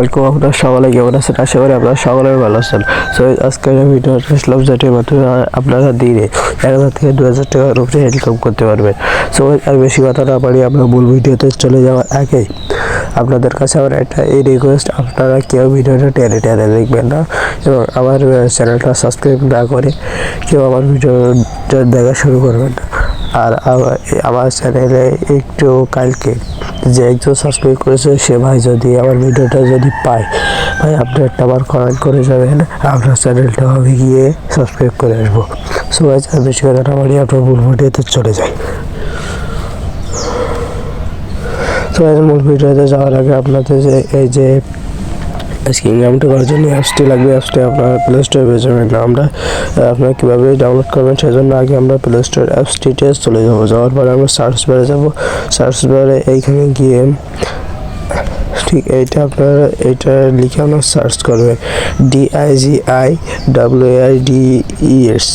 Welcome. আপনারা সকলে কেমন আছেন? আশা করি আপনারা সকলে ভালো আছেন। সো আজকের ভিডিওটা আসলাম যেটির মাধ্যমে আপনারা দিনে 1000 থেকে 2000 টাকার উপরে ইনকাম করতে পারবেন। সো আর বেশি কথা না বাড়িয়ে আমরা মূল ভিডিওতে চলে যাওয়ার আগে আপনাদের কাছে আমার একটা রিকোয়েস্ট, আপনারা কেউ ভিডিওটা টেনে টেনে দেখবেন না এবং আমার চ্যানেলটা সাবস্ক্রাইব না করে কেউ আমার ভিডিওটা দেখা শুরু করবেন না। আর আমার চ্যানেলে একটু কালকে যে একজন সাবস্ক্রাইব করেছে সে ভাই যদি আমার ভিডিওটা যদি পায়, ভাই আপনি একটা আবার কমেন্ট করে যাবেন, আপনার চ্যানেলটা হবে গিয়ে সাবস্ক্রাইব করে আসবো। সো গাইস আর বেশি কথা না বাড়িয়ে আপনার মূল ভিডিওতে চলে যাই। তো মূল ভিডিওতে যাওয়ার আগে আপনাদের যে এই যে আজকে ইনকামটা করার জন্য অ্যাপসটি লাগবে। অ্যাপসটি আপনার প্লে স্টোরে পেয়ে যাবেন। আমরা আপনারা কীভাবে ডাউনলোড করবেন সেজন্য আগে আমরা প্লে স্টোর অ্যাপসটিতে চলে যাবো। যাওয়ার পরে আমরা সার্চ বারে যাবো। সার্চ বারে এইখানে গিয়ে ঠিক এইটা আপনারা এইটা লিখে আপনারা সার্চ করবেন DIGIWAIDES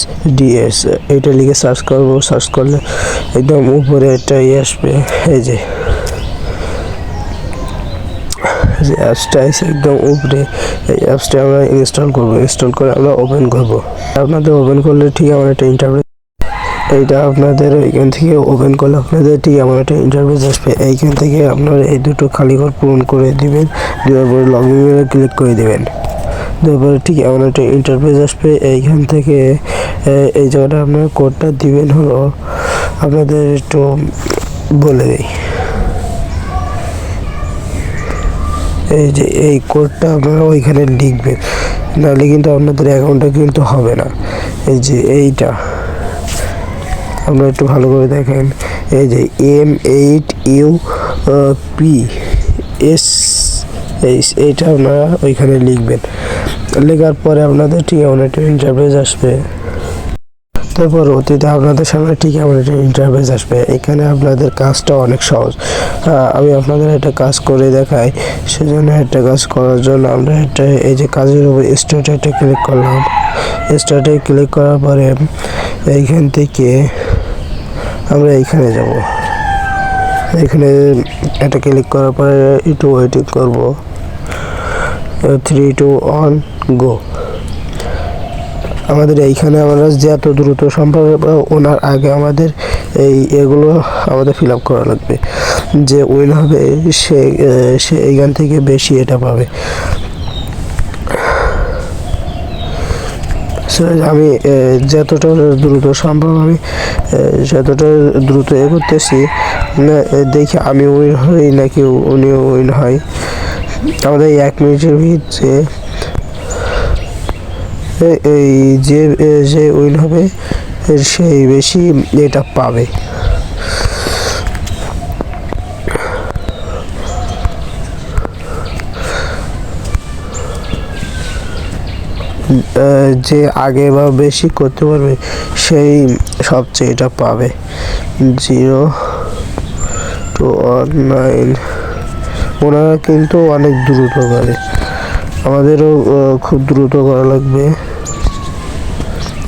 এইটা লিখে সার্চ করবো। সার্চ করলে একদম উপরে একটা আসবে, এই যে অ্যাপসটা এসে একদম উপরে। এই অ্যাপসটা আমরা ইনস্টল করবো। ইনস্টল করে আমরা ওপেন করবো। আপনাদের ওপেন করলে ঠিক আমার একটা ইন্টারফেস, এইটা আপনাদের এইখান থেকে ওপেন করলে আপনাদের ঠিক আমার একটা ইন্টারফেস আসবে। এইখান থেকে আপনারা এই দুটো খালি ঘর পূরণ করে দিবেন, দেওয়ার পরে লগ ইনে ক্লিক করে দেবেন। দেওয়ার পরে ঠিক এমন একটা ইন্টারফেস আসবে। এইখান থেকে এই জায়গাটা আপনার কোডটা দিবেন হলো, আপনাদের একটু বলে দিই। এই যে এই কোডটা আপনারা ওইখানে লিখবেন, নাহলে কিন্তু আপনাদের অ্যাকাউন্টটা কিন্তু হবে না। এই যে এইটা আপনারা একটু ভালো করে দেখেন, এই যে M8UPS এইটা আপনারা ওইখানে লিখবেন। লেখার পরে আপনাদের ঠিক এমন একটা ইন্টারফেস আসবে। তারপর অতীতে আপনাদের সামনে ঠিক এমন একটা ইন্টারফেস আসবে। এখানে আপনাদের কাজটা অনেক সহজ। আমি আপনাদের একটা কাজ করে দেখাই। সেজন্য একটা কাজ করার জন্য আমরা একটা এই যে কাজের উপর স্টার্টে একটা ক্লিক করলাম। স্টার্টে ক্লিক করার পরে এইখান থেকে আমরা এইখানে যাব। এখানে একটা ক্লিক করার পরে একটু ওয়েটিং করব। 3 2 1 গো। আমাদের এইখানে আমরা যত দ্রুত সম্ভব ওনার আগে আমাদের এগুলো আমাদের ফিল আপ করা লাগবে। যে উইন হবে সে এইখান থেকে বেশি এটা পাবে। আমি যতটা দ্রুত সম্ভব আমি যতটা দ্রুত করতেছি, দেখি আমি উইন হই নাকি উনি উইন হয়। আমাদের 1 মিনিটের ভিতরে এই যে উইন হবে সেই বেশি এটা পাবে। যে আগে বা বেশি করতে পারবে সেই সবচেয়ে এটা পাবে। 0 2 1 9। ওনারা কিন্তু অনেক দ্রুত করে, আমাদেরও খুব দ্রুত করা লাগবে।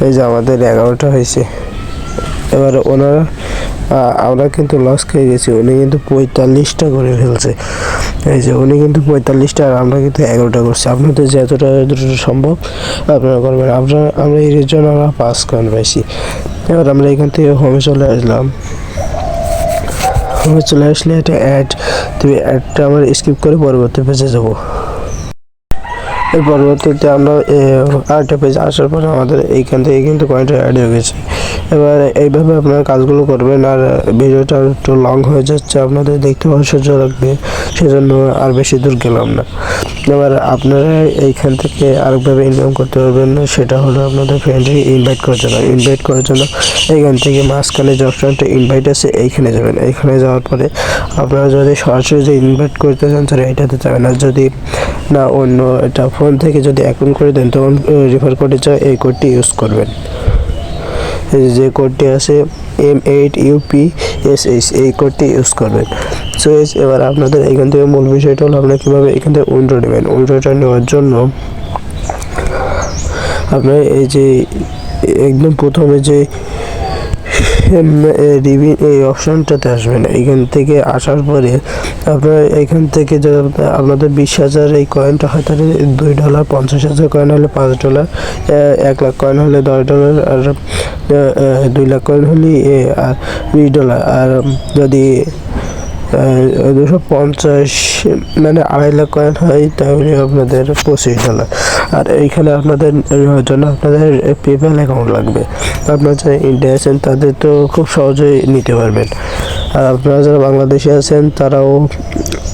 এই যে আমাদের 11টা হয়েছে। এবারে ওনারা আমরা কিন্তু লস খেয়ে গেছি। উনি কিন্তু 45টা করে ফেলছে। এই যে উনি কিন্তু 45টা আর আমরা কিন্তু 11টা করছি। আপনাদের যতটা দ্রুত সম্ভব আপনারা করবেন। আমরা এর জন্য আমরা 5 কয়েন পাইছি। এবার আমরা এখান থেকে হোমে চলে আসলাম। হোমে চলে আসলে এটা অ্যাড, তুমি অ্যাডটা আমরা স্কিপ করে পরবর্তী পেজে যাবো। এর পরবর্তীতে আমরা আরেকটা পেজ আসার পর আমাদের এইখান থেকে কিন্তু কয়েনটা অ্যাড হয়ে গেছে। এবার এইভাবে আপনারা কাজগুলো করবেন। আর ভিডিওটা একটু লং হয়ে যাচ্ছে, আপনাদের দেখতে অসহ্য লাগবে, সেজন্য আর বেশি দূর গেলাম না। এবার আপনারা এইখান থেকে আরেকভাবে ইনকাম করতে পারবেন, সেটা হলো আপনাদের ফ্রেন্ডকে ইনভাইট করার জন্য। ইনভাইট করার জন্য এইখান থেকে মাঝখানে যে অপশনটা ইনভাইট আছে এইখানে যাবেন। এইখানে যাওয়ার পরে আপনারা যদি সরাসরি যে ইনভাইট করতে চান তাহলে এইটাতে যাবেন। আর যদি না অন্য এটা ফোন থেকে যদি অ্যাকাউন্ট করে দেন তখন রেফার কোডে চায় এই কোডটি ইউজ করবেন। যে কোডটি আছে M8UPSH এই কোডটি ইউজ করবেন। সো এবার আপনাদের এখান থেকে মূল বিষয়টা হলো আপনারা কীভাবে এখান থেকে উইন্ডো নেবেন। উইন্ডোটা নেওয়ার জন্য আপনারা এই যে একদম প্রথমে যে রিভিউ এই অপশনটাতে আসবেন। এইখান থেকে আসার পরে আপনার এখান থেকে যদি আপনাদের 20,000 এই কয়েনটা হয় তাহলে $2, 50,000 কয়েন হলে $5, 1 লাখ কয়েন হলে $10, আর 2 লাখ কয়েন হলে $20, আর যদি 250 মানে 2.5 লাখ কয়েন হয় তাহলে আপনাদের $25। আর এইখানে আপনাদের নেওয়ার জন্য আপনাদের পেপ্যাল অ্যাকাউন্ট লাগবে। আপনারা যারা ইন্ডিয়া আছেন তাদের তো খুব সহজেই নিতে পারবেন, আর আপনারা যারা বাংলাদেশে আছেন তারাও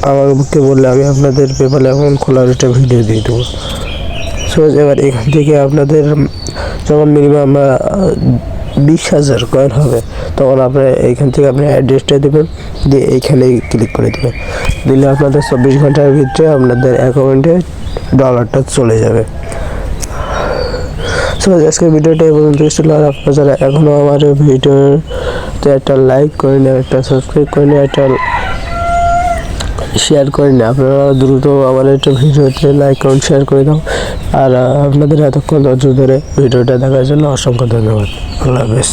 আমাকে বললে আমি আপনাদের পেপ্যাল অ্যাকাউন্ট খোলার একটা ভিডিও দিয়ে দেবো। সো এবার এখান থেকে আপনাদের যখন মিনিমাম 20,000 কয়েন হবে তখন আপনারা এইখান থেকে আপনি অ্যাড্রেসটা দেবেন, দিয়ে এইখানে ক্লিক করে দেবেন, দিলে আপনাদের 24 ঘন্টার ভিতরে আপনাদের অ্যাকাউন্টে ডলারটা চলে যাবে। সো আজকের ভিডিওটা এই পর্যন্ত ছিল। আর আপনারা যারা এখনও আমার ভিডিওতে একটা লাইক করেন, একটা সাবস্ক্রাইব করেন, একটা শেয়ার করে না, আপনারা দ্রুত আমার একটা ভিডিওতে লাইক করুন, শেয়ার করে দাও। আর আপনাদের এতক্ষণ ধৈর্য ধরে ভিডিওটা দেখার জন্য অসংখ্য ধন্যবাদ। আল্লাহ হাফেজ।